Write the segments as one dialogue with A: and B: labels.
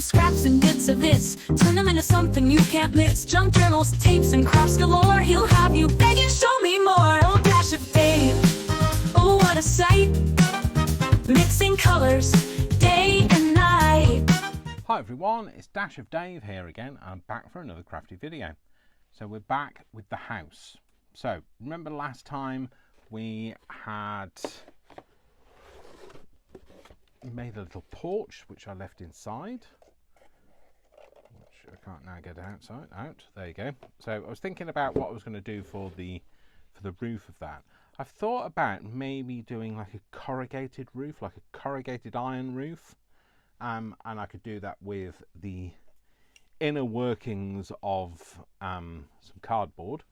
A: From scraps and bits of this, turn them into something you can't miss. Junk journals, tapes, and crafts galore. He'll have you begging, show me more. Oh, Dash of Dave, oh, what a sight. Mixing colors, day and night.
B: Hi everyone, it's Dash of Dave here again. I'm back for another crafty video. So we're back with the house. So remember last time we had made a little porch which I left inside, which I can't now get out. There you go. So I was thinking about what I was going to do for the roof of that. I've thought about maybe doing like a corrugated roof, like a corrugated iron roof, and I could do that with the inner workings of some cardboard.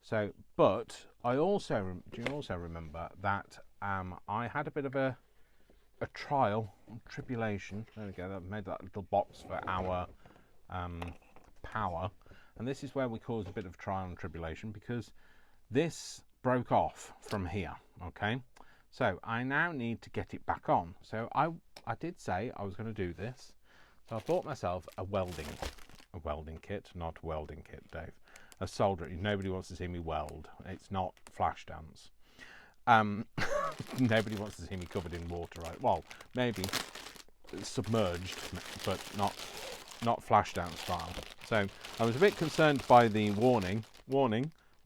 B: So, but do you also remember that I had a bit of a trial and tribulation. There we go. I've made that little box for our power, and this is where we caused a bit of trial and tribulation because this broke off from here. Okay, so I now need to get it back on. So I did say I was going to do this, so I bought myself a welding kit, not a welding kit, Dave. A soldering. Nobody wants to see me weld. It's not Flashdance. Nobody wants to see me covered in water, right? Well, maybe submerged, but not Flashdance style. So I was a bit concerned by the warning,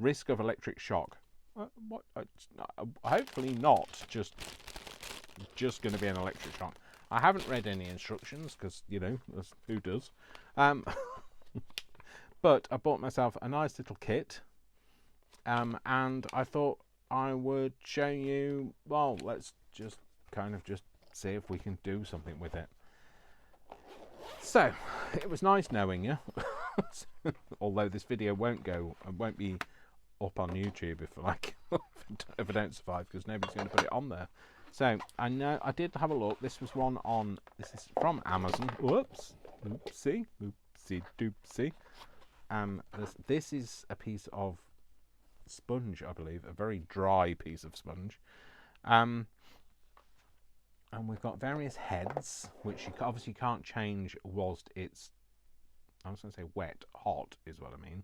B: risk of electric shock. Hopefully not just going to be an electric shock. I haven't read any instructions because, you know, who does? But I bought myself a nice little kit, and I thought I would show you. Well, let's just see if we can do something with it. So it was nice knowing you. Although this video won't be up on YouTube if I don't survive, because nobody's going to put it on there. So I know I did have a look. This is from Amazon. Whoops, oopsie doopsie. This is a piece of sponge, I believe, a very dry piece of sponge, and we've got various heads which you obviously can't change whilst it's, I was going to say wet, hot is what I mean.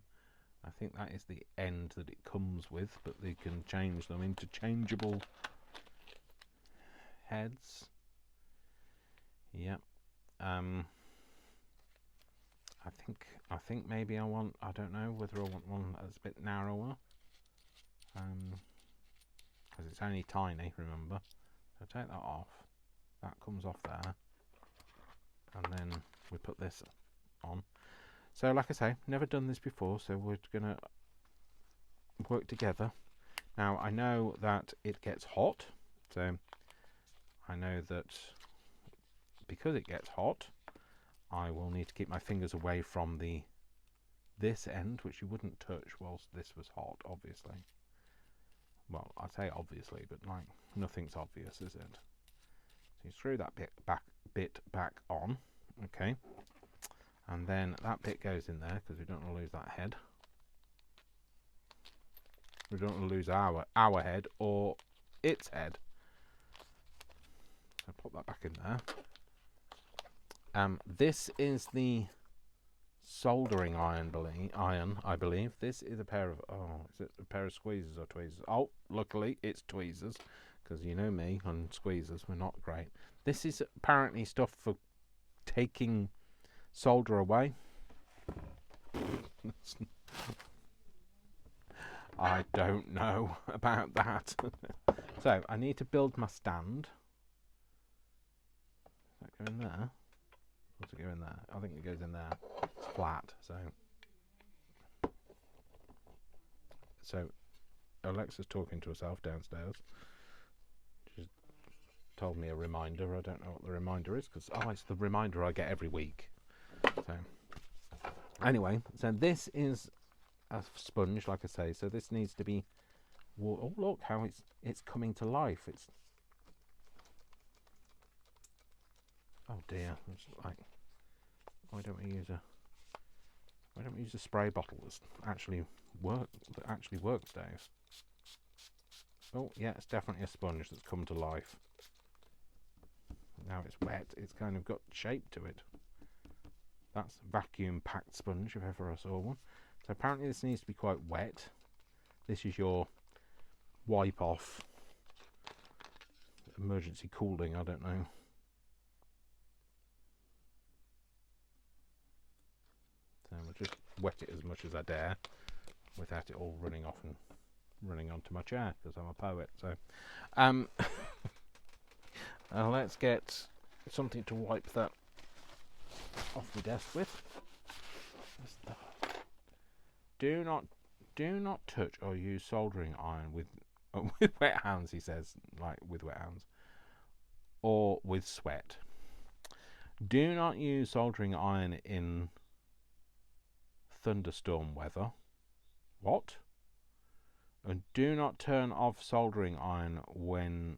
B: I think that is the end that it comes with, but they can change them into changeable heads. Yep. I think maybe I don't know whether I want one that's a bit narrower, because it's only tiny, remember. So take that off, that comes off there, and then we put this on. So like I say, never done this before, so we're gonna work together. Now I know that it gets hot, so I know that because it gets hot, I will need to keep my fingers away from this end, which you wouldn't touch whilst this was hot, obviously. Well, I say obviously, but like nothing's obvious, is it? So you screw that bit back on, okay, and then that bit goes in there because we don't want to lose that head. We don't want to lose our head or its head. So put that back in there. This is the soldering iron, I believe. This is a pair of, is it a pair of squeezers or tweezers? Oh, luckily it's tweezers, because you know me on squeezers, we're not great. This is apparently stuff for taking solder away. I don't know about that. So I need to build my stand. Does that go in there? Does it go in there? I think it goes in there. It's flat, so Alexa's talking to herself downstairs. She's told me a reminder. I don't know what the reminder is, because it's the reminder I get every week. So anyway, so this is a sponge, like I say. So this needs to be. Oh, look how it's coming to life. It's. Oh dear, it's like, why don't we use a spray bottle that actually works, Dave? Oh yeah, it's definitely a sponge that's come to life. Now it's wet, it's kind of got shape to it. That's vacuum packed sponge if ever I saw one. So apparently this needs to be quite wet. This is your wipe off, emergency cooling, I don't know. So I'll just wet it as much as I dare without it all running off and running onto my chair, because I'm a poet. So let's get something to wipe that off my desk with. Do not touch or use soldering iron with wet hands, he says, like with wet hands, or with sweat. Do not use soldering iron in thunderstorm weather. What? And do not turn off soldering iron when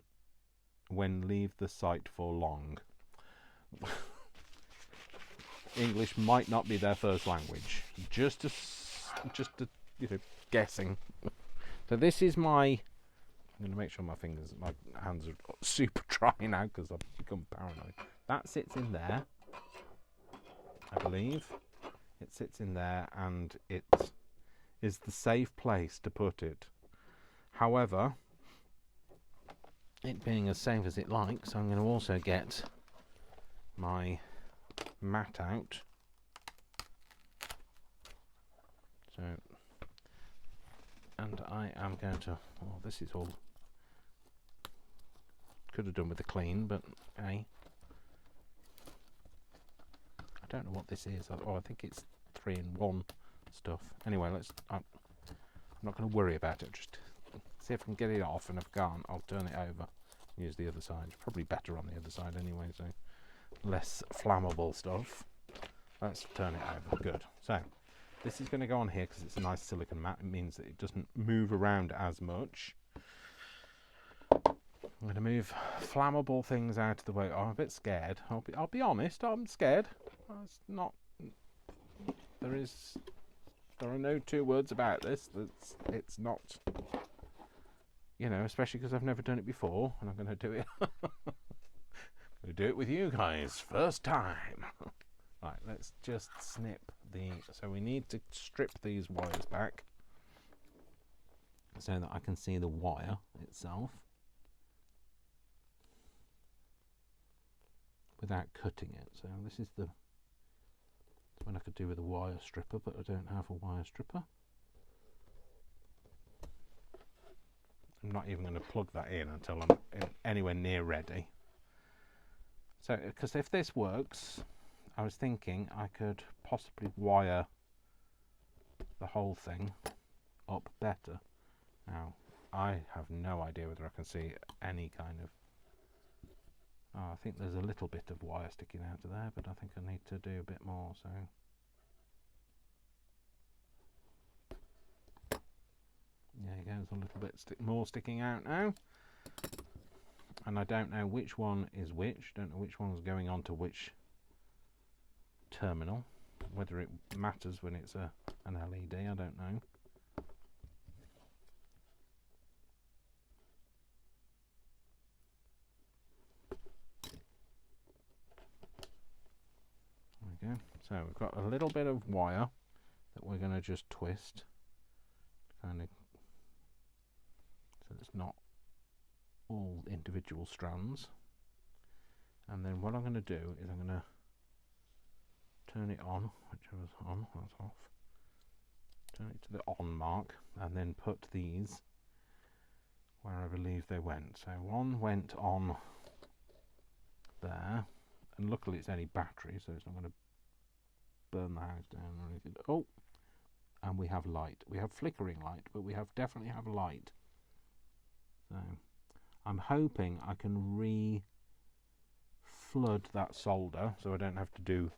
B: leave the site for long. English might not be their first language. Just guessing. So this is my. I'm going to make sure my hands are super dry now because I've become paranoid. That sits in there, I believe. It sits in there, and it is the safe place to put it. However, it being as safe as it likes, I'm going to also get my mat out. So, and I am going to. Well, this is all. Could have done with a clean, but hey, I don't know what this is. Oh, I think it's 3-in-1 stuff. Anyway, I'm not going to worry about it. Just see if I can get it off, and if I can't, I'll turn it over. Use the other side. It's probably better on the other side anyway, so less flammable stuff. Let's turn it over. Good. So this is going to go on here because it's a nice silicone mat. It means that it doesn't move around as much. I'm going to move flammable things out of the way. Oh, I'm a bit scared. I'll be honest. I'm scared. It's not. There are no two words about this. It's not. You know, especially because I've never done it before, and I'm going to do it. I'm going to do it with you guys, first time. Right, let's just snip the. So we need to strip these wires back so that I can see the wire itself without cutting it. So this is the one I could do with a wire stripper, but I don't have a wire stripper. I'm not even going to plug that in until I'm anywhere near ready. So, because if this works, I was thinking I could possibly wire the whole thing up better. Now, I have no idea whether I can see any kind of. Oh, I think there's a little bit of wire sticking out of there, but I think I need to do a bit more. So. There you go, there's a little bit more sticking out now. And I don't know which one is which. Don't know which one's going on to which terminal. Whether it matters when it's an LED, I don't know. There we go. So we've got a little bit of wire that we're going to just twist. Kind of. So it's not all individual strands. And then what I'm going to do is I'm going to turn it on, whichever's on, that's off. Turn it to the on mark, and then put these where I believe they went. So one went on there, and luckily it's only battery, so it's not going to burn the house down or anything. Oh, and we have light. We have flickering light, but we definitely have light. So I'm hoping I can re-flood that solder so I don't have to do.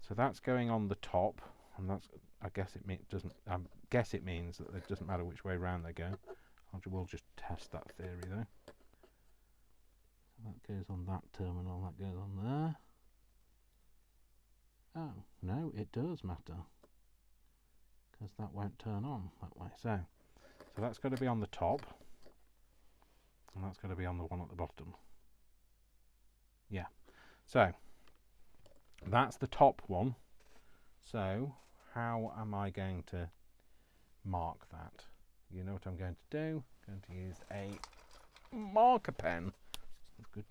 B: So that's going on the top, and that's. I guess it means that it doesn't matter which way round they go. We'll just test that theory though. So that goes on that terminal. That goes on there. Oh no, it does matter because that won't turn on that way. So that's got to be on the top. And that's going to be on the one at the bottom. Yeah. So that's the top one. So how am I going to mark that? You know what I'm going to do? I'm going to use a marker pen. That's a good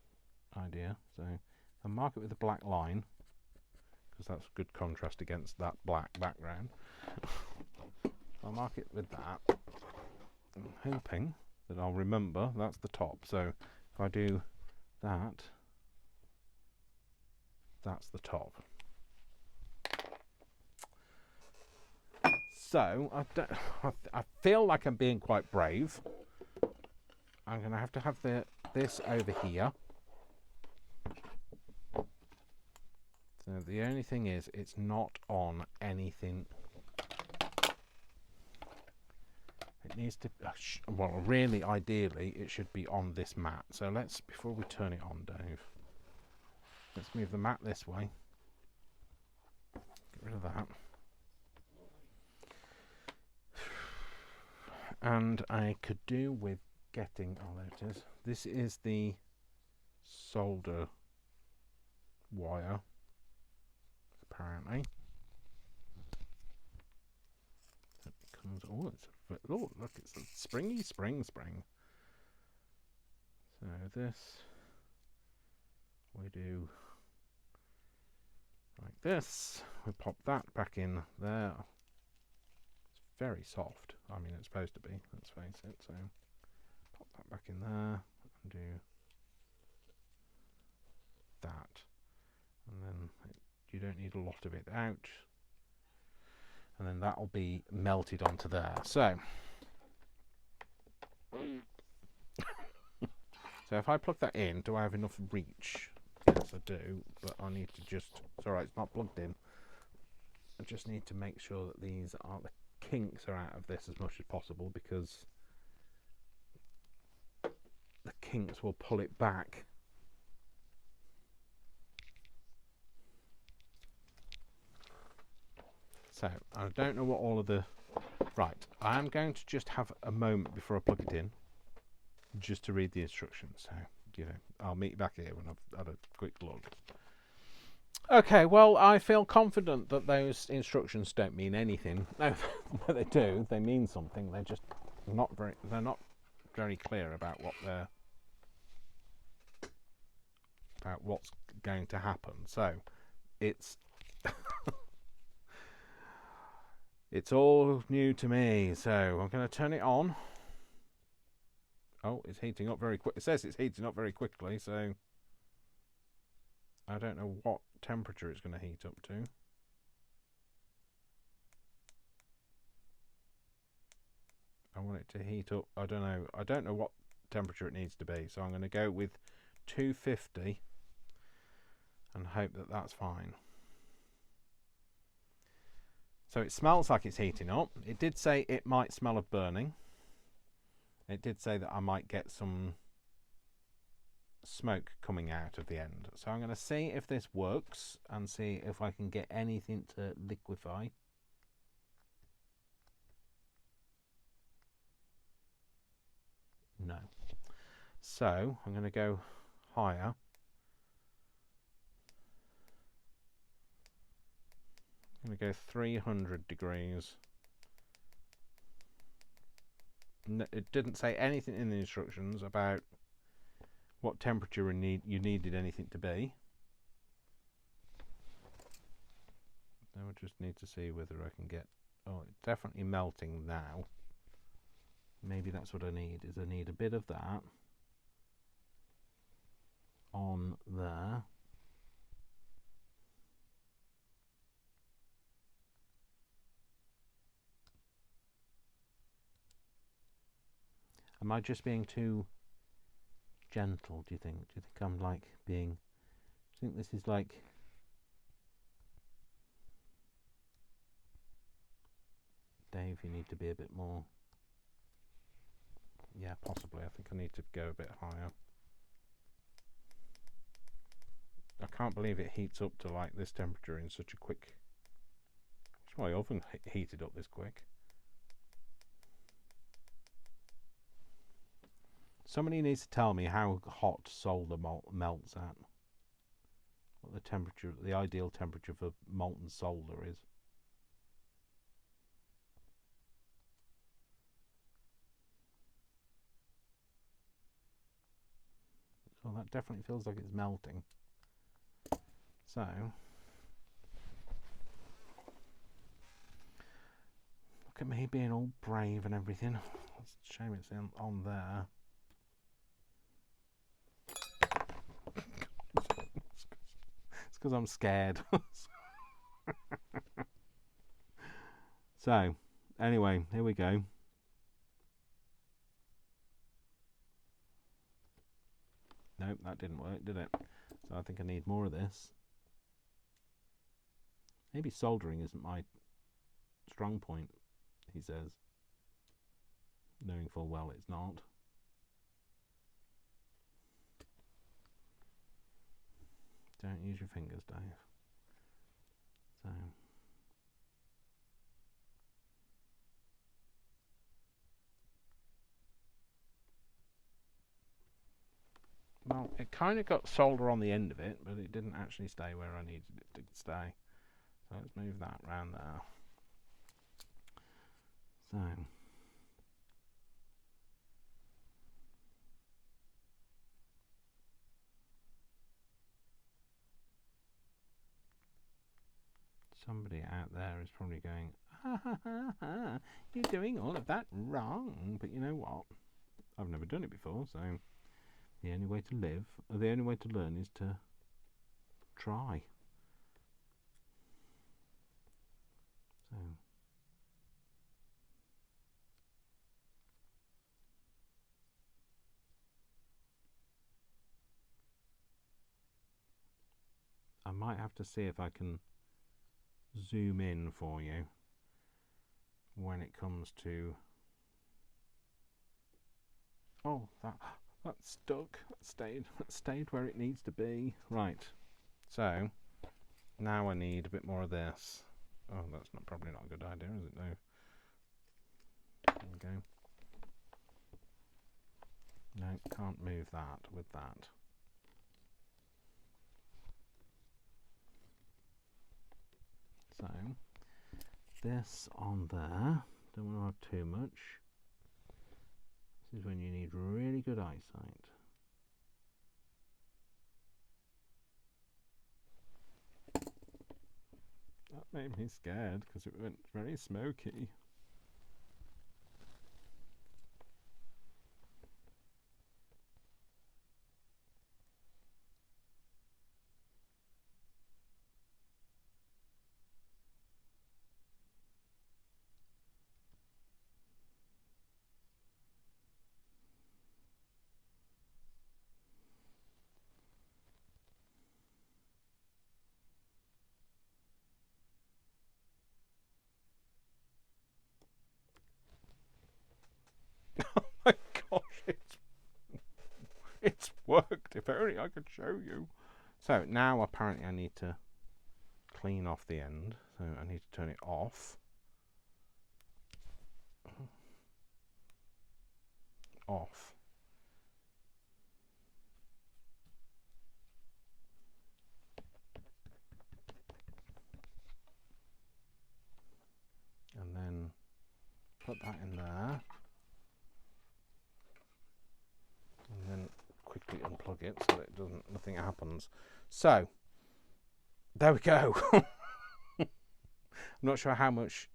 B: idea. So I'll mark it with a black line, because that's good contrast against that black background. I'll mark it with that, I'm hoping that I'll remember that's the top. So if I do that, that's the top. So I feel like I'm being quite brave. I'm going to have this over here. So the only thing is, it's not on anything. It needs to, well, really, ideally, it should be on this mat. So let's, before we turn it on, Dave, let's move the mat this way. Get rid of that. And I could do with getting, oh, there it is. This is the solder wire, apparently. So it comes, oh, look, it's a springy spring. So this, we do like this. We pop that back in there. It's very soft. I mean, it's supposed to be, let's face it. So pop that back in there and do that. And then you don't need a lot of it out. And then that'll be melted onto there. So, so if I plug that in, do I have enough reach? Yes, I do, but I need to just, it's alright, it's not plugged in. I just need to make sure that the kinks are out of this as much as possible, because the kinks will pull it back. So I don't know what all of the, right, I am going to just have a moment before I plug it in, just to read the instructions. So, you know, I'll meet you back here when I've had a quick look. Okay, well, I feel confident that those instructions don't mean anything. No, they do. They mean something. They're just not very, they're not very clear about what they're, about what's going to happen. So it's it's all new to me. So I'm going to turn it on. Oh, it's heating up very quick. It says it's heating up very quickly, so I don't know what temperature it's going to heat up to. I want it to heat up. I don't know what temperature it needs to be, so I'm going to go with 250 and hope that that's fine. So it smells like it's heating up. It did say it might smell of burning. It did say that I might get some smoke coming out of the end. So I'm going to see if this works and see if I can get anything to liquefy. No. So I'm going to go higher. I'm going to go 300 degrees. It didn't say anything in the instructions about what temperature you needed anything to be. Now I just need to see whether I can get, oh, it's definitely melting now. Maybe that's what I need, is I need a bit of that on there. Am I just being too gentle, do you think? Do you think I'm like being, do you think this is like, Dave, you need to be a bit more, yeah, possibly. I think I need to go a bit higher. I can't believe it heats up to like this temperature in such a quick, my oven heated up this quick. Somebody needs to tell me how hot solder melts at. What the temperature, the ideal temperature for molten solder is. Oh, that definitely feels like it's melting. So, look at me being all brave and everything. It's a shame it's on there. It's because I'm scared. So, anyway, here we go. Nope, that didn't work, did it? So I think I need more of this. Maybe soldering isn't my strong point, he says, knowing full well it's not. Don't use your fingers, Dave. So, well, it kind of got solder on the end of it, but it didn't actually stay where I needed it to stay. So let's move that round there. So, somebody out there is probably going, ha ha ha ha, you're doing all of that wrong. But you know what? I've never done it before, so the only way to live, or the only way to learn, is to try. So, I might have to see if I can zoom in for you when it comes to. Oh, that's stuck. That stayed where it needs to be. Right. So now I need a bit more of this. Oh, that's probably not a good idea, is it? No. There we go. No, can't move that with that. So this on there. Don't want to have too much. This is when you need really good eyesight. That made me scared because it went very smoky. My gosh, it's worked. If only I could show you. So now apparently I need to clean off the end. So I need to turn it off. Off. And then put that in there. And then quickly unplug it so that nothing happens. So there we go. I'm not sure how much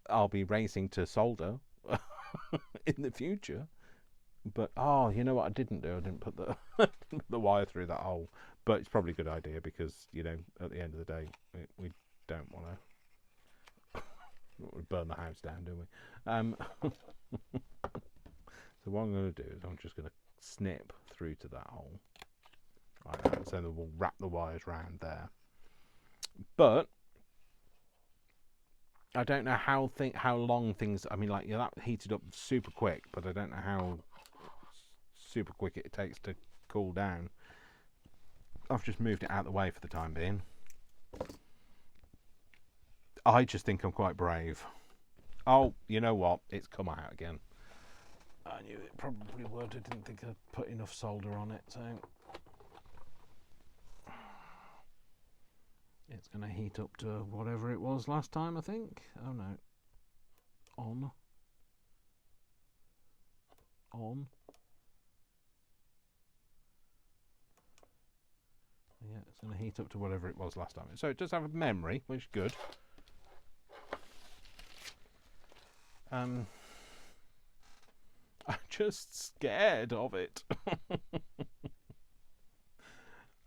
B: I'll be racing to solder in the future, but oh, you know what I didn't do? I didn't put the wire through that hole. But it's probably a good idea because, you know, at the end of the day, we don't want to burn the house down, do we? So what I'm going to do is I'm just going to snip through to that hole like that, so that we'll wrap the wires round there. But I don't know how long things. I mean, like, yeah, that heated up super quick, but I don't know how super quick it takes to cool down. I've just moved it out of the way for the time being. I just think I'm quite brave. Oh, you know what? It's come out again. I knew it probably would. I didn't think I'd put enough solder on it, so it's going to heat up to whatever it was last time, I think. Oh no. On. it's going to heat up to whatever it was last time. So it does have a memory, which is good. I'm just scared of it.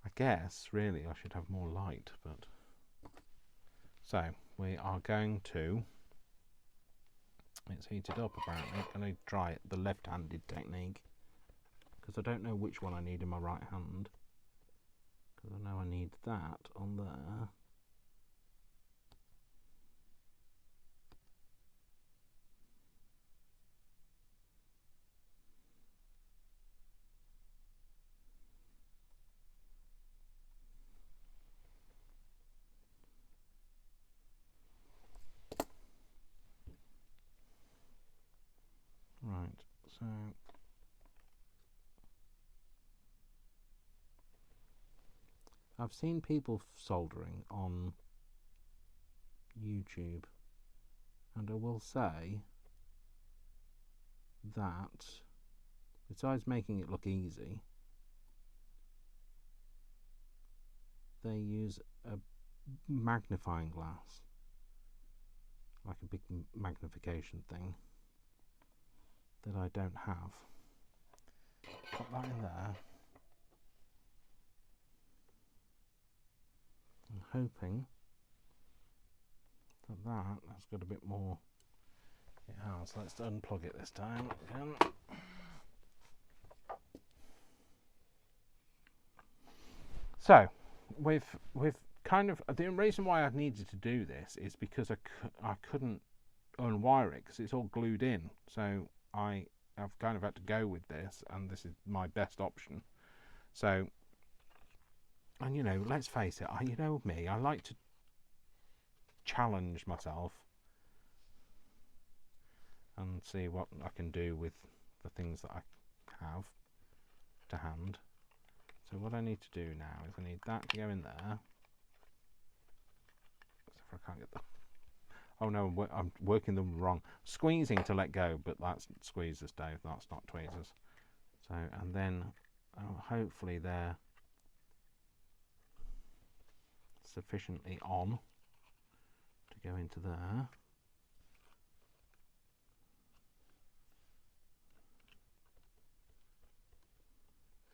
B: I guess, really, I should have more light, but... So, we are going to... It's heated up, apparently. I'm going to try it, the left-handed technique. Because I don't know which one I need in my right hand. Because I know I need that on there. Right, so I've seen people soldering on YouTube, and I will say that besides making it look easy, they use a magnifying glass, like a big magnification thing that I don't have. Put that in there. I'm hoping that that's got a bit more. It has. Let's unplug it this time again. So we've kind of, the reason why I needed to do this is because I couldn't unwire it because it's all glued in. So I've kind of had to go with this, and this is my best option. So, and you know, let's face it, you know me, I like to challenge myself and see what I can do with the things that I have to hand. So what I need to do now is I need that to go in there. Except for I can't get the... Oh no, I'm working them wrong. Squeezing to let go, but that's squeezers, Dave. That's not tweezers. So, and then hopefully they're sufficiently on to go into there.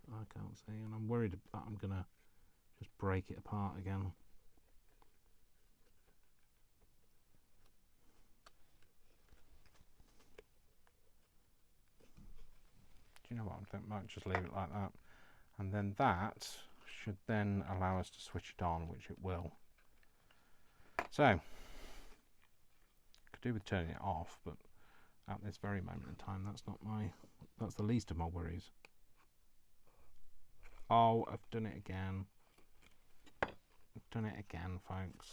B: I can't see, and I'm worried that I'm gonna just break it apart again. Do you know what? I might just leave it like that, and then that should then allow us to switch it on, which it will. So, could do with turning it off, but at this very moment in time, that's the least of my worries. Oh, I've done it again. I've done it again, folks.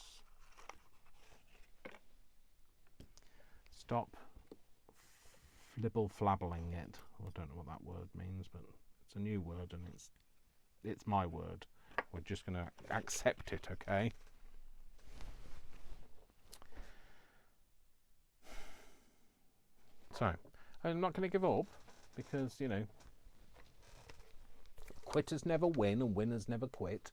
B: Stop flibble-flabbling it. I don't know what that word means, but it's a new word, and it's my word. We're just going to accept it, okay? So, I'm not going to give up, because, you know, quitters never win and winners never quit.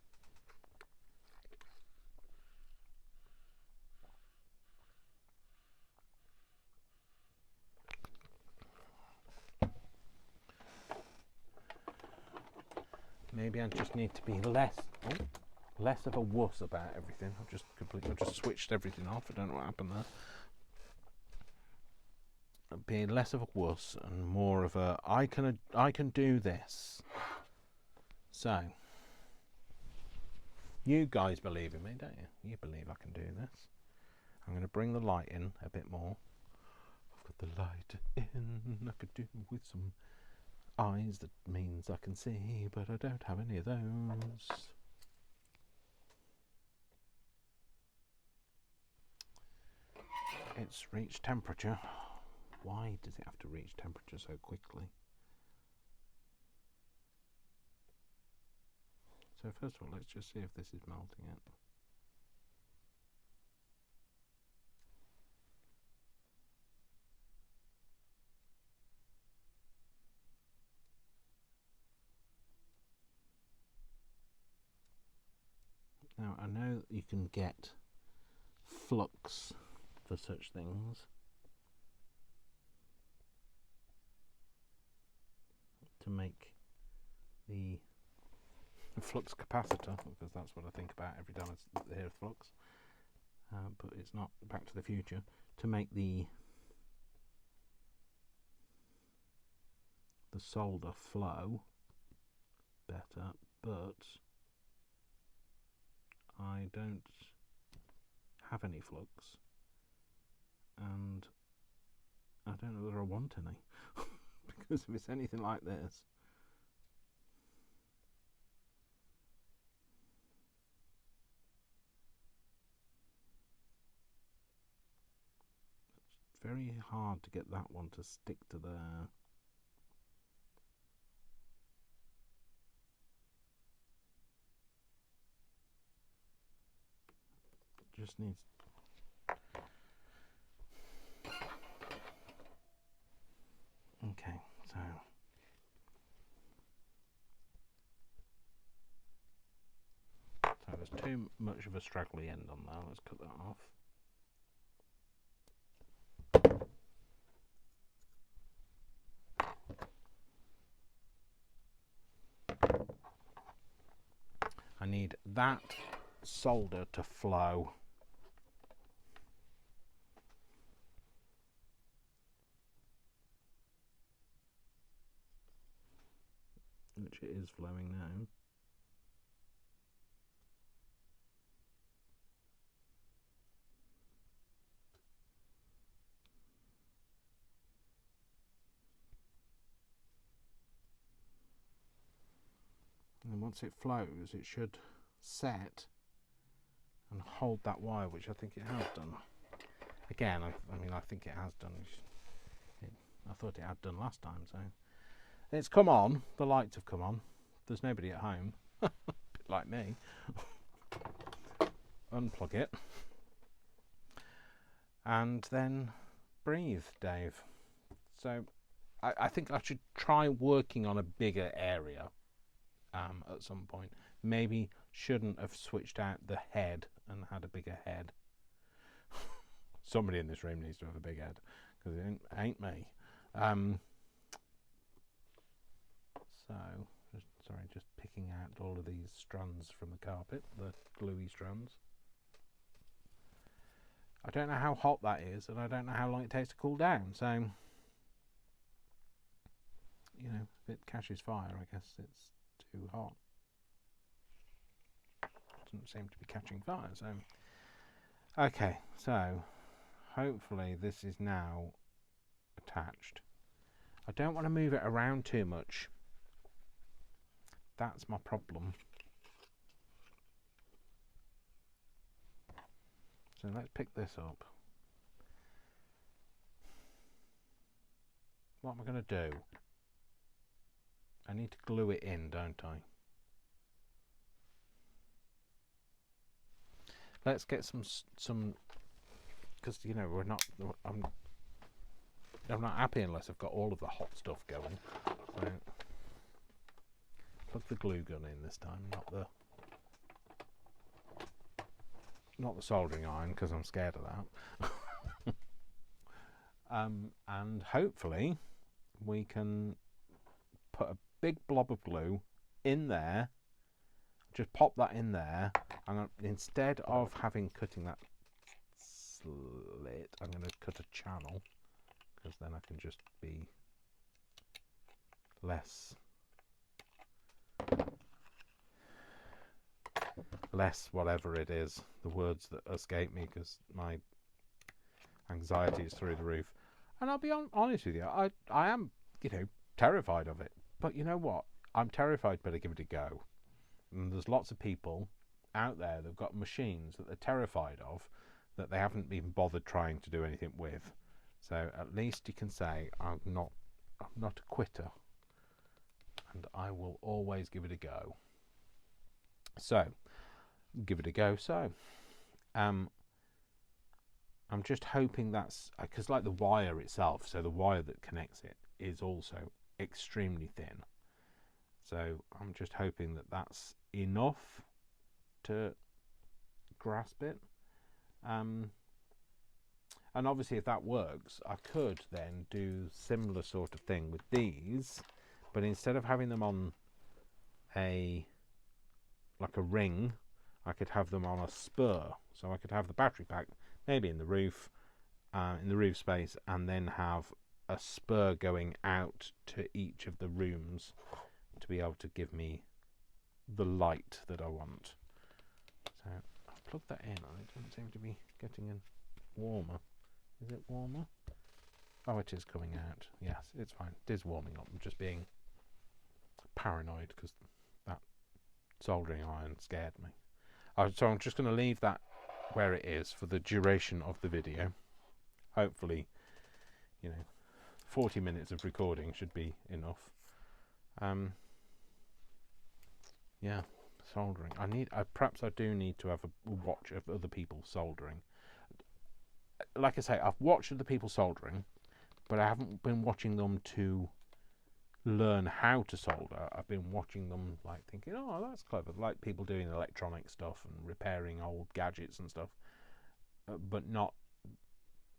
B: Maybe I just need to be less of a wuss about everything. I've just switched everything off. I don't know what happened there. Being less of a wuss and more of a I can do this. So you guys believe in me, don't you? You believe I can do this. I'm going to bring the light in a bit more. I've got the light in. I could do with some eyes. That means I can see, but I don't have any of those. It's reached temperature. Why does it have to reach temperature so quickly? So first of all, let's just see if this is melting it. Now I know that you can get flux for such things. To make the flux capacitor, because that's what I think about every time I hear flux, but it's not Back to the Future, to make the solder flow better, but I don't have any flux, and I don't know whether I want any. Because if it's anything like this, it's very hard to get that one to stick to there. It just needs. Okay, so there's too much of a straggly end on there. Let's cut that off. I need that solder to flow. Which it is flowing now. And once it flows, it should set and hold that wire, which I think it has done. Again, I mean, I think it has done. I thought it had done last time, so it's come on. The lights have come on. There's nobody at home, a bit like me. Unplug it, and then breathe, Dave. So I think I should try working on a bigger area. At some point, maybe shouldn't have switched out the head and had a bigger head. Somebody in this room needs to have a big head, because it ain't me. So, just picking out all of these strands from the carpet, the gluey strands. I don't know how hot that is, and I don't know how long it takes to cool down. So, you know, if it catches fire, I guess it's too hot. Doesn't seem to be catching fire. So, okay, so hopefully this is now attached. I don't want to move it around too much. That's my problem. So let's pick this up. What am I going to do? I need to glue it in, don't I? Let's get some, because you know I'm not happy unless I've got all of the hot stuff going. So plug the glue gun in this time, not the soldering iron, because I'm scared of that. And hopefully we can put a big blob of glue in there. Just pop that in there, and instead of cutting that slit, I'm going to cut a channel, because then I can just be less whatever it is, the words that escape me, because my anxiety is through the roof. And I'll be honest with you, I am, terrified of it. But you know what? I'm terrified, but I give it a go. And there's lots of people out there that've got machines that they're terrified of, that they haven't even bothered trying to do anything with. So at least you can say, I'm not a quitter, and I will always give it a go. So give it a go. So I'm just hoping that's, because like the wire itself, so the wire that connects it is also extremely thin. So I'm just hoping that that's enough to grasp it. And obviously if that works, I could then do similar sort of thing with these, but instead of having them on like a ring, I could have them on a spur. So I could have the battery pack maybe in the roof space, and then have a spur going out to each of the rooms to be able to give me the light that I want. So I've plugged that in, and it doesn't seem to be getting in warmer. Is it warmer? Oh, it is coming out. Yes, it's fine. It is warming up. I'm just being paranoid because that soldering iron scared me. So I'm just going to leave that where it is for the duration of the video. Hopefully, 40 minutes of recording should be enough. Yeah, soldering. Perhaps I do need to have a watch of other people soldering. Like I say, I've watched other people soldering, but I haven't been watching them to learn how to solder. I've been watching them like thinking, oh, that's clever, like people doing electronic stuff and repairing old gadgets and stuff, but not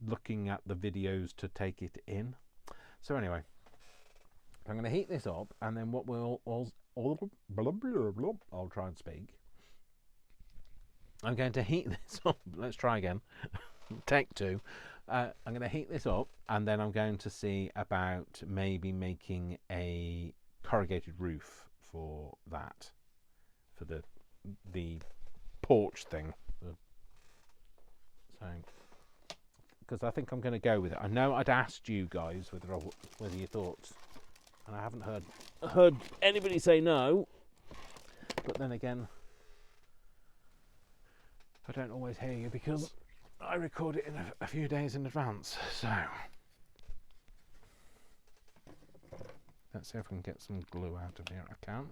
B: looking at the videos to take it in. So anyway, I'm going to heat this up, and then what I'll try and speak. I'm going to heat this up. Let's try again. Take two. I'm going to heat this up, and then I'm going to see about maybe making a corrugated roof for that, for the porch thing. So, because I think I'm going to go with it. I know I'd asked you guys whether you thought, and I haven't heard anybody say no. But then again, I don't always hear you because I record it in a few days in advance. So let's see if we can get some glue out of here. I can.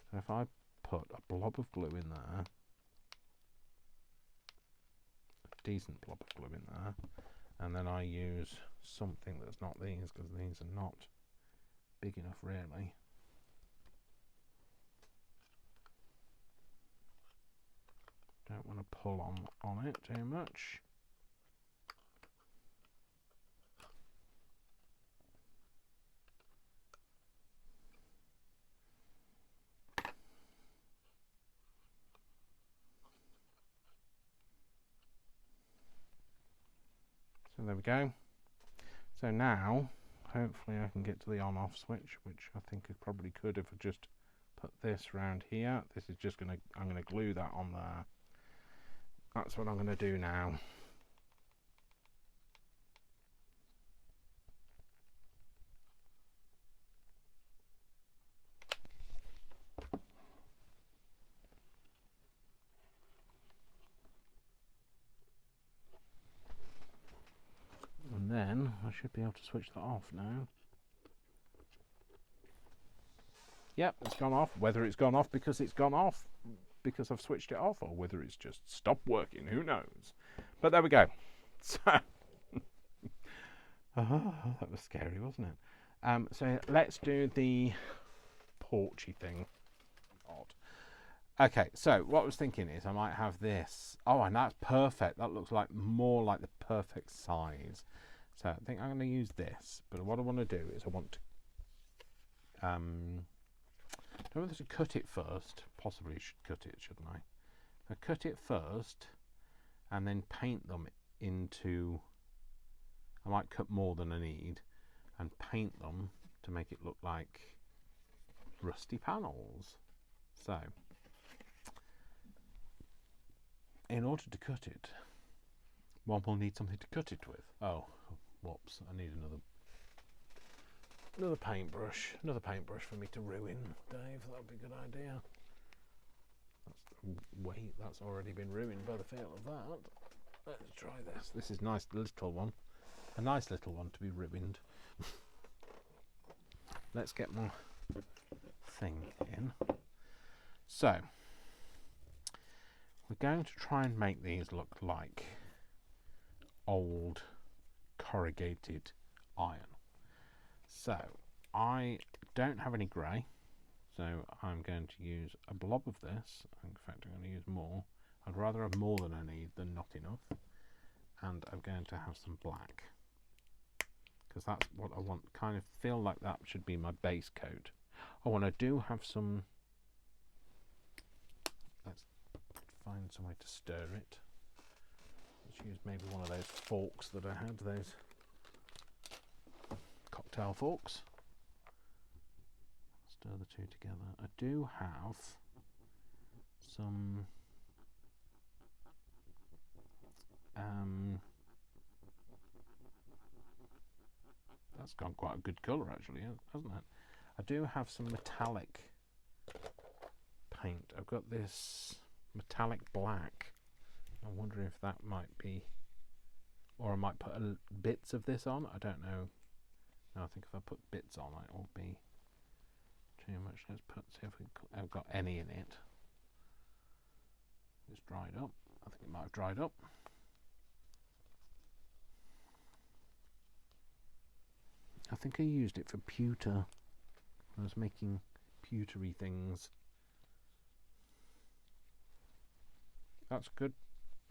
B: So if I put a blob of glue in there, a decent blob of glue in there, and then I use something that's not these, because these are not big enough really. Don't want to pull on it too much. So there we go. So now, hopefully I can get to the on-off switch, which I think I probably could if I just put this around here. This is just I'm gonna glue that on there. That's what I'm going to do now. And then I should be able to switch that off now. Yep, it's gone off. Whether it's gone off because it's gone off because I've switched it off, or whether it's just stopped working, who knows. But there we go. So that was scary, wasn't it? So let's do the porchy thing. Odd. Okay, so what I was thinking is I might have this. Oh, and that's perfect. That looks like more like the perfect size. So I think I'm going to use this. But what I want to do is I want to I don't know whether to cut it first. Possibly should cut it, shouldn't I? I cut it first and then paint them into, I might cut more than I need and paint them to make it look like rusty panels. So in order to cut it, one will need something to cut it with. Oh, whoops, I need another paintbrush for me to ruin, Dave. That would be a good idea. That's already been ruined by the feel of that. Let's try this. This is a nice little one to be ruined. Let's get my thing in. So we're going to try and make these look like old corrugated iron. So I don't have any grey, so I'm going to use a blob of this. In fact, I'm going to use more. I'd rather have more than I need than not enough. And I'm going to have some black, because that's what I want. Kind of feel like that should be my base coat. Oh, and I do have some. Let's find some way to stir it. Let's use maybe one of those forks that I had, those cocktail forks. Stir the two together. I do have some that's gone quite a good colour actually, hasn't it? I do have some metallic paint. I've got this metallic black. I'm wondering if that might be, or I might put bits of this on. I don't know. No, I think if I put bits on it will be too much. Let's see if I've got any in it. It's dried up. I think it might have dried up. I think I used it for pewter. I was making pewtery things. That's a good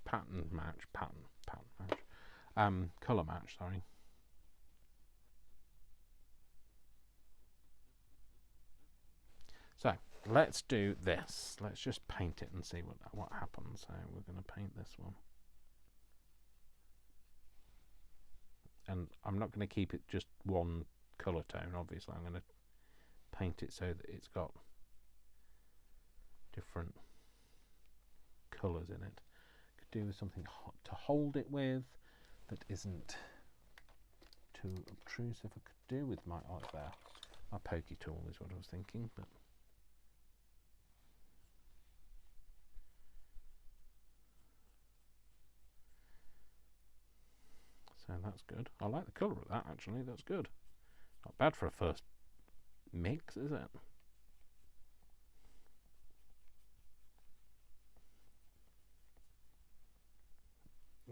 B: pattern match. Colour match, sorry. So let's do this. Let's just paint it and see what happens. So we're going to paint this one. And I'm not going to keep it just one colour tone, obviously. I'm going to paint it so that it's got different colours in it. Could do with something hot to hold it with that isn't too obtrusive. I could do with my, oh, it's there. My pokey tool is what I was thinking, but so that's good. I like the colour of that actually, that's good. Not bad for a first mix, is it?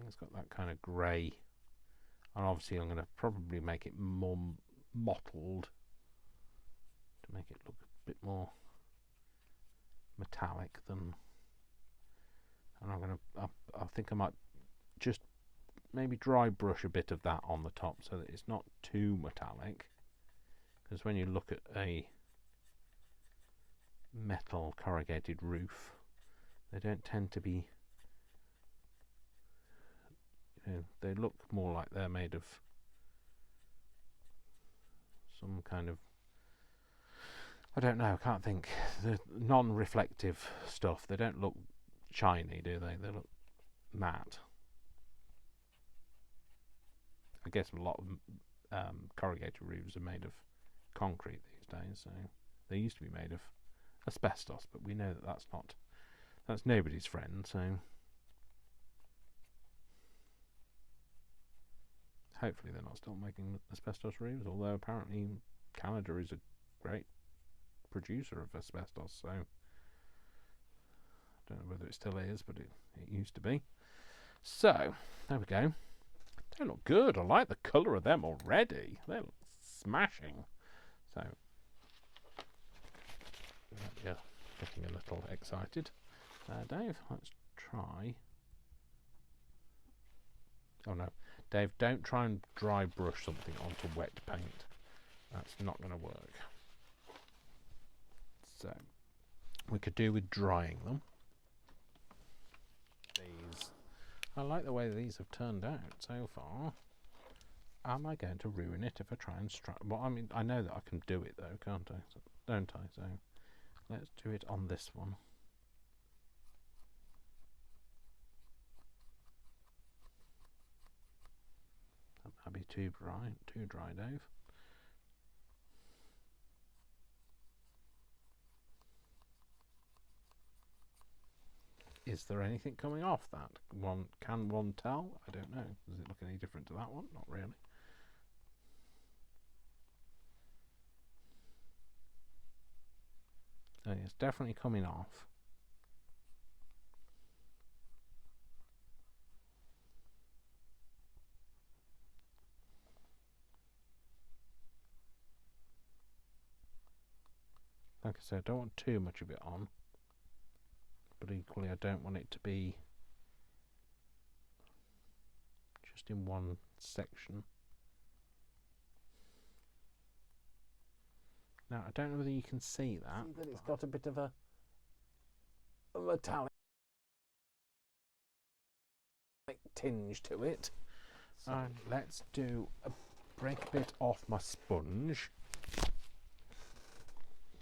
B: It's got that kind of grey, and obviously I'm going to probably make it more mottled to make it look a bit more metallic than, and I think I might just maybe dry brush a bit of that on the top so that it's not too metallic, because when you look at a metal corrugated roof, they don't tend to be, you know, they look more like they're made of some kind of, I don't know, I can't think, the non-reflective stuff. They don't look shiny, do they? They look matte. I guess a lot of corrugated roofs are made of concrete these days, so they used to be made of asbestos, but we know that that's nobody's friend, so hopefully they're not still making asbestos roofs, although apparently Canada is a great producer of asbestos, so I don't know whether it still is, but it used to be. So there we go. They look good. I like the colour of them already. They look smashing. So yeah, getting a little excited. Dave, let's try. Oh no, Dave, don't try and dry brush something onto wet paint. That's not going to work. So we could do with drying them. These, I like the way these have turned out so far. Am I going to ruin it if I try and well, I mean, I know that I can do it though, can't I? So, don't I? So let's do it on this one. That might be too dry, Dave. Is there anything coming off that? Can one tell? I don't know. Does it look any different to that one? Not really. So it's definitely coming off. Like I said, I don't want too much of it on. but equally I don't want it to be just in one section. Now I don't know whether you can see that. See that it's got a bit of a metallic tinge to it. And let's break a bit off my sponge,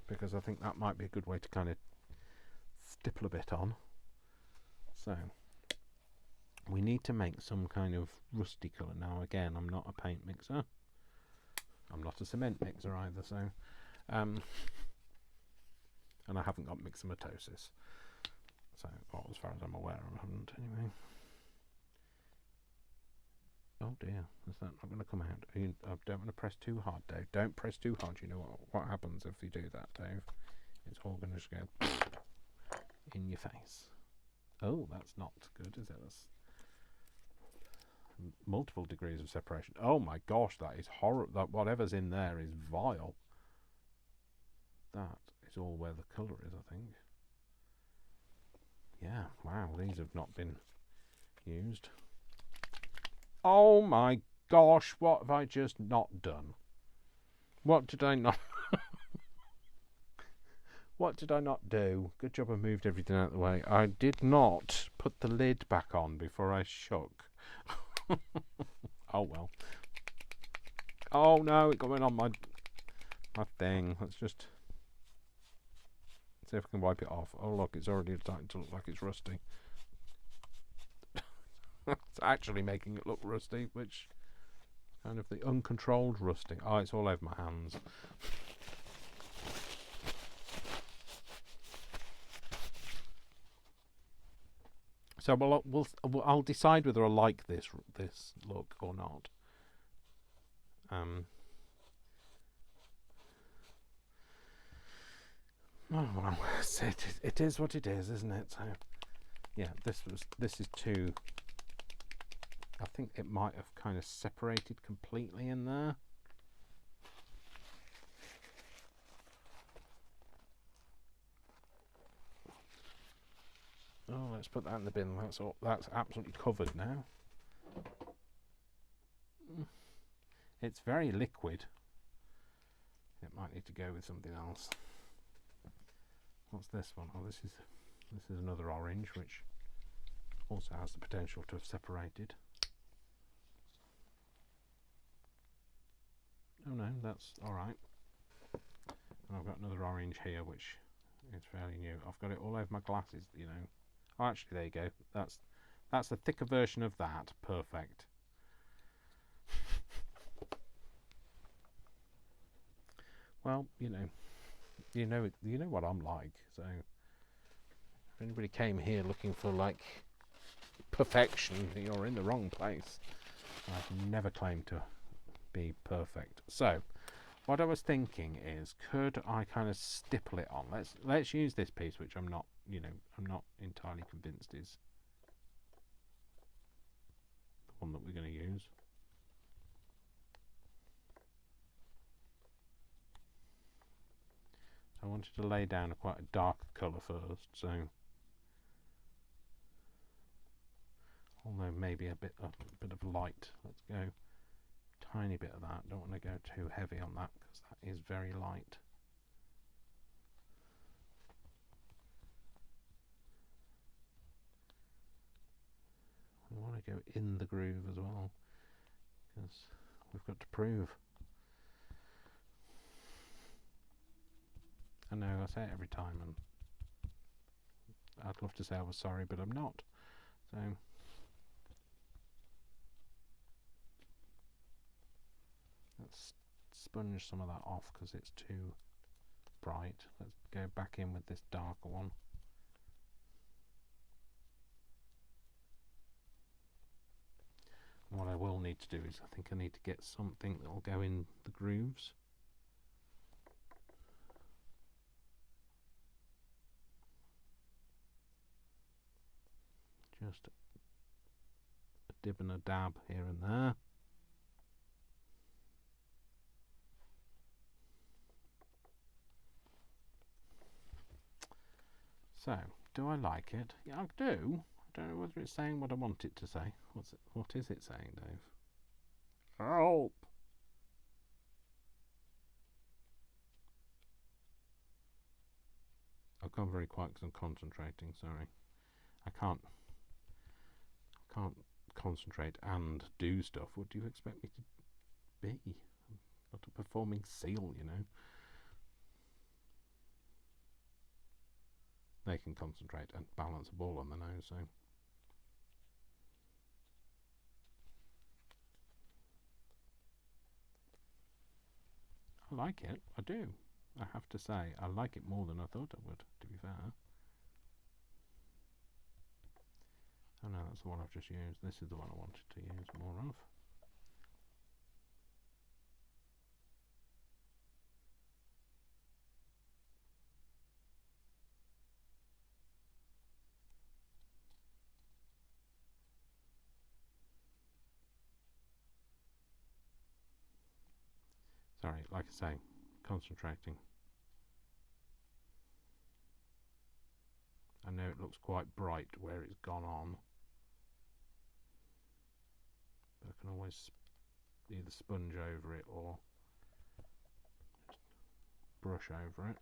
B: because I think that might be a good way to kind of stipple a bit on. So we need to make some kind of rusty colour. Now again, I'm not a paint mixer, I'm not a cement mixer either, so and I haven't got mixomatosis, so well, as far as I'm aware I haven't anyway. Oh dear, is that not going to come out? I don't want to press too hard, Dave. Don't press too hard. You know what happens if you do that, Dave? It's all going to just go in your face. Oh, that's not good, is it? That's multiple degrees of separation. Oh my gosh, that is horrible. That whatever's in there is vile. That is all where the colour is, I think. Yeah, wow, these have not been used. Oh my gosh, what have I just not done? What did I not... What did I not do? Good job I moved everything out of the way. I did not put the lid back on before I shook. Oh well. Oh no, it got on my thing. Let's just see if I can wipe it off. Oh look, it's already starting to look like it's rusty. It's actually making it look rusty, which kind of the uncontrolled rusting. Oh, it's all over my hands. So I'll decide whether I like this look or not. Oh well, it is what it is, isn't it? So yeah, this is too. I think it might have kind of separated completely in there. Oh, let's put that in the bin. That's all. That's absolutely covered now. It's very liquid. It might need to go with something else. What's this one? Oh, this is another orange, which also has the potential to have separated. Oh no, that's alright. And I've got another orange here, which is fairly new. I've got it all over my glasses, you know. Oh, actually, there you go. That's a thicker version of that. Perfect. Well, you know what I'm like. So, if anybody came here looking for like perfection, you're in the wrong place. I've never claimed to be perfect. So what I was thinking is, could I kind of stipple it on? Let's use this piece, which I'm not entirely convinced is the one that we're going to use. I wanted to lay down quite a dark colour first, so although maybe a bit of light. Let's go tiny bit of that. Don't want to go too heavy on that because that is very light. We want to go in the groove as well, because we've got to prove. I know I say it every time, and I'd love to say I was sorry, but I'm not. So let's sponge some of that off because it's too bright. Let's go back in with this darker one. And what I will need to do is, I think I need to get something that will go in the grooves. Just a dib and a dab here and there. So Do I like it? Yeah, I do. I don't know whether it's saying what I want it to say. What is it saying, Dave? Help! I've gone very quiet because I'm concentrating. Sorry, I can't concentrate and do stuff. What do you expect me to be? I'm not a performing seal, you know. They can concentrate and balance a ball on the nose, so. I like it. I do. I have to say, I like it more than I thought I would, to be fair. Oh no, that's the one I've just used. This is the one I wanted to use more of. Sorry, like I say, concentrating. I know it looks quite bright where it's gone on, but I can always either sponge over it or just brush over it.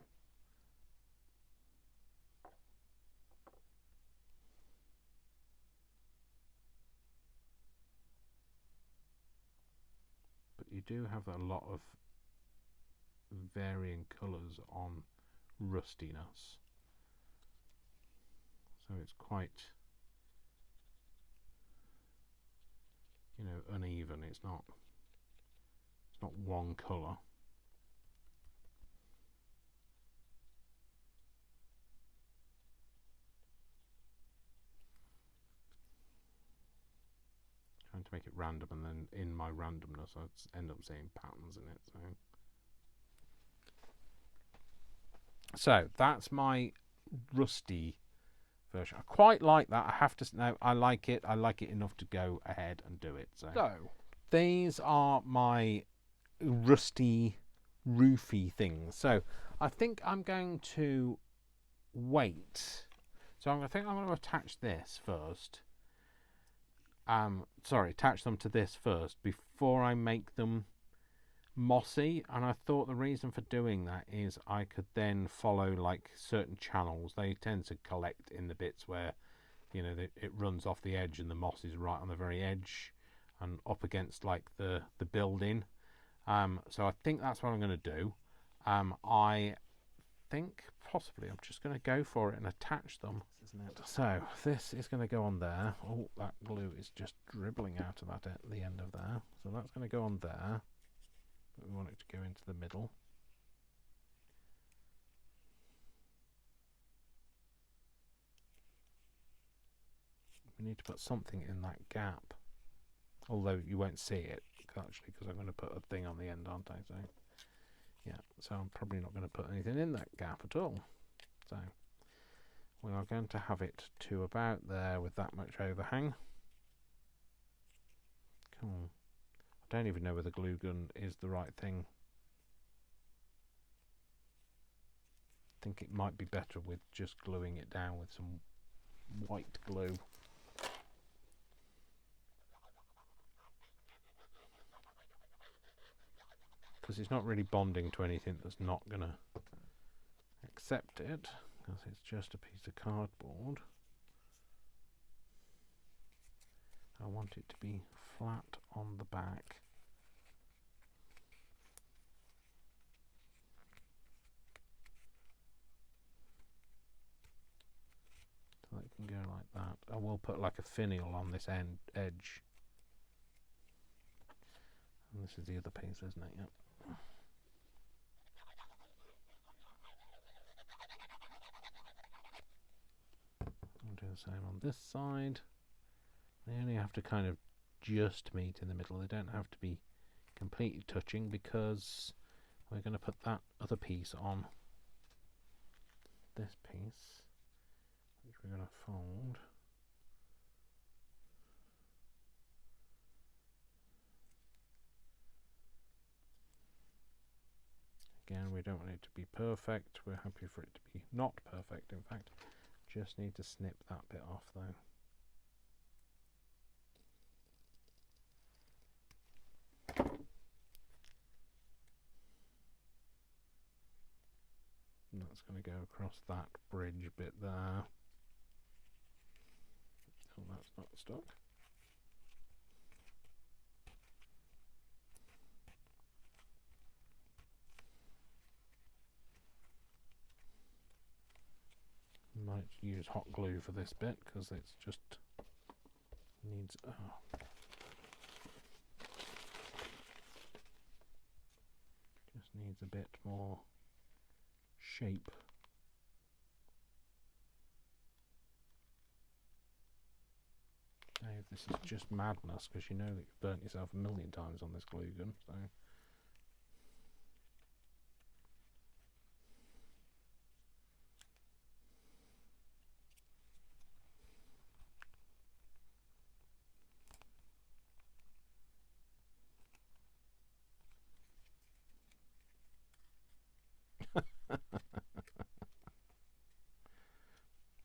B: But you do have a lot of varying colours on rustiness, so it's quite, you know, uneven. It's not one colour. Trying to make it random, and then in my randomness I end up seeing patterns in it. So that's my rusty version. I quite like that. I have to know I like it. I like it enough to go ahead and do it. So these are my rusty roofy things. So I think I'm going to wait. So I think I'm going to attach this first. Attach them to this first before I make them mossy. And I thought the reason for doing that is I could then follow like certain channels. They tend to collect in the bits where, you know, it runs off the edge and the moss is right on the very edge and up against like the building. So I think that's what I'm going to do. I think possibly I'm just going to go for it and attach them, isn't it? So this is going to go on there. Oh, that glue is just dribbling out of that at the end of there. So that's going to go on there. But we want it to go into the middle. We need to put something in that gap. Although you won't see it actually because I'm going to put a thing on the end, aren't I? So yeah, so I'm probably not going to put anything in that gap at all. So we are going to have it to about there with that much overhang. Cool. I don't even know whether glue gun is the right thing. I think it might be better with just gluing it down with some white glue. Because it's not really bonding to anything that's not going to accept it, because it's just a piece of cardboard. I want it to be flat on the back. So it can go like that. I will put like a finial on this edge. And this is the other piece, isn't it? Yep. I'll do the same on this side. They only have to kind of just meet in the middle. They don't have to be completely touching because we're going to put that other piece on this piece, which we're going to fold. Again, we don't want it to be perfect. We're happy for it to be not perfect, in fact. Just need to snip that bit off though. And that's going to go across that bridge bit there. Oh, that's not stuck. Might use hot glue for this bit because it's just needs just needs a bit more shape. Dave, this is just madness because you know that you've burnt yourself a million times on this glue gun, so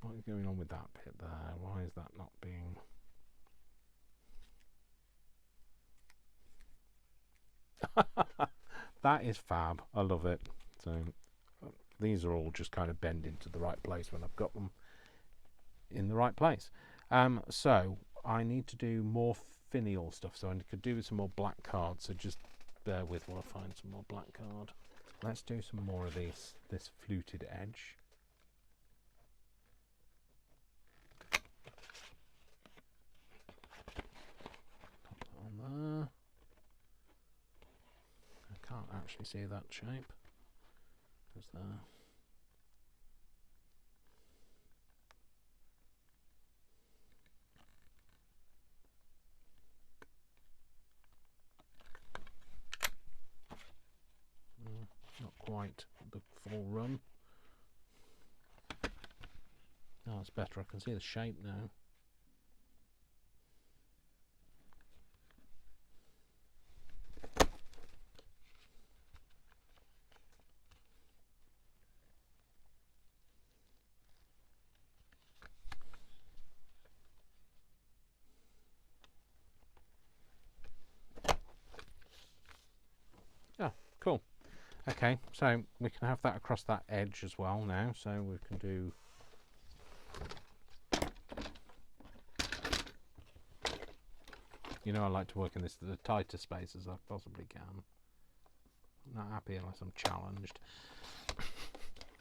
B: what is going on with that bit there? Why is that not being... That is fab. I love it. So these are all just kind of bend into the right place when I've got them in the right place. So I need to do more finial stuff, so I could do with some more black card, so just bear with while I find some more black card. Let's do some more of this fluted edge. Pop that on there. I can't actually see that shape. There's there. Not quite the full run. Oh, it's better. I can see the shape now. Oh, cool. Okay, so we can have that across that edge as well now, so we can do... You know I like to work in this the tighter space as I possibly can. I'm not happy unless I'm challenged.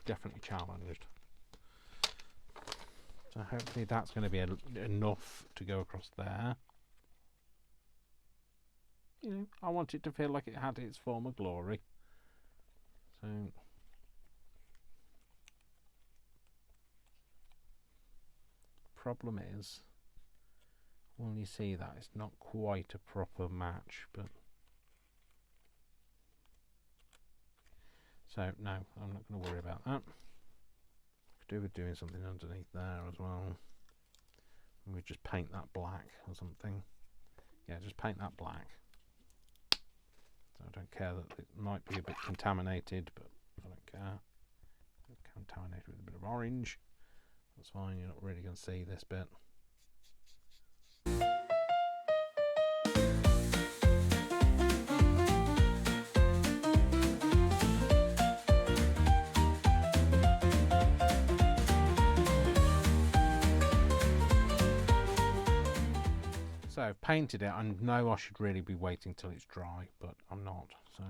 B: Definitely challenged. So hopefully that's going to be enough to go across there. You know, I want it to feel like it had its former glory. So problem is, when you see that, it's not quite a proper match, but so no, I'm not going to worry about that. Could do with doing something underneath there as well. And we just paint that black or something. Yeah, just paint that black. So I don't care that it might be a bit contaminated, but I don't care. Contaminated with a bit of orange. That's fine, you're not really going to see this bit. So I've painted it. I know I should really be waiting till it's dry, but I'm not, so...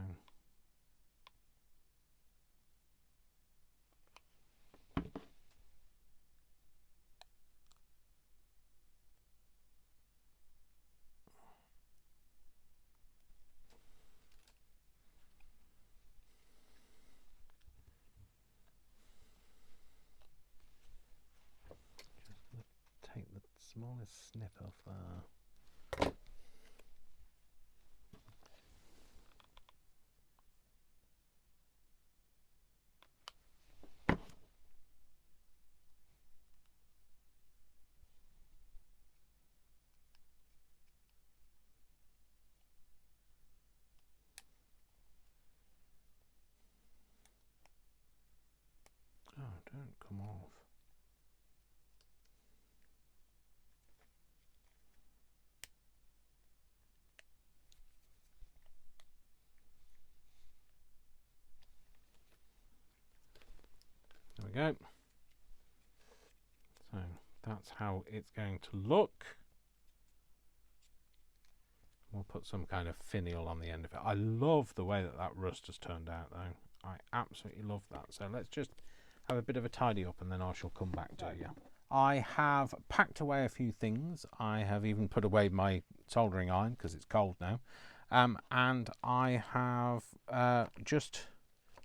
B: Take the smallest snip off there. Oh, don't come off. go. So that's how it's going to look. We'll put some kind of finial on the end of it. I love the way that rust has turned out, though. I absolutely love that. So let's just have a bit of a tidy up, and then I shall come back to you. I have packed away a few things. I have even put away my soldering iron because it's cold now. And I have just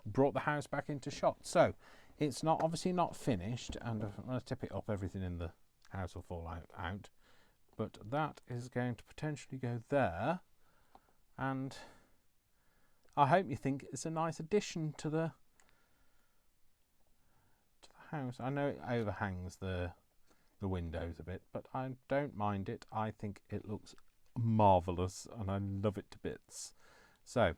B: brought the house back into shot. So it's not obviously not finished, and if I'm going to tip it up, everything in the house will fall out. But that is going to potentially go there, and I hope you think it's a nice addition to the house. I know it overhangs the windows a bit, but I don't mind it. I think it looks marvellous, and I love it to bits. So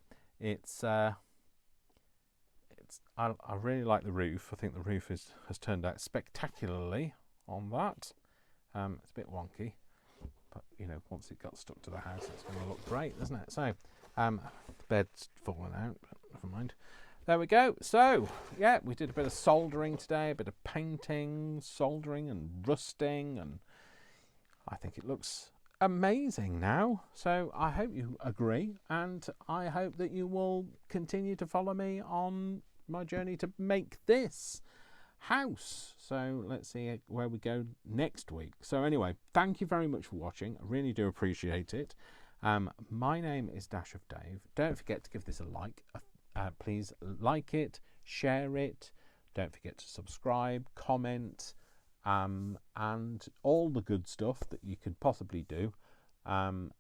B: I really like the roof. I think the roof has turned out spectacularly on that. It's a bit wonky, but you know, once it got stuck to the house, it's going to look great, isn't it? So the bed's fallen out, but never mind. There we go. So yeah, we did a bit of soldering today, a bit of painting, soldering and rusting, and I think it looks amazing now. So I hope you agree, and I hope that you will continue to follow me on my journey to make this house. So let's see where we go next week. So anyway, thank you very much for watching. I really do appreciate it. My name is Dash of Dave. Don't forget to give this a like. Please like it, share it. Don't forget to subscribe, comment, and all the good stuff that you could possibly do. And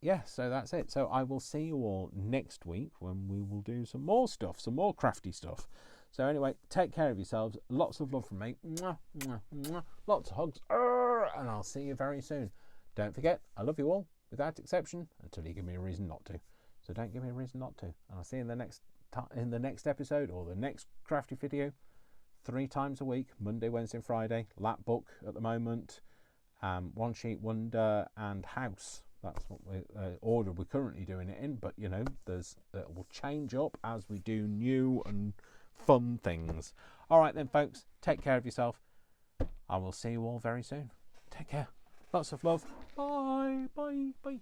B: yeah, so that's it. So I will see you all next week when we will do some more stuff, some more crafty stuff. So anyway, take care of yourselves. Lots of love from me. Mwah, mwah, mwah. Lots of hugs. And I'll see you very soon. Don't forget, I love you all, without exception, until you give me a reason not to. So don't give me a reason not to. And I'll see you in the next episode, or the next crafty video, 3 times a week, Monday, Wednesday, and Friday. Lap book at the moment, One Sheet Wonder, and house. That's what order we're currently doing it in. But you know, it will change up as we do new and fun things. All right then, folks. Take care of yourself. I will see you all very soon. Take care. Lots of love. Bye. Bye. Bye.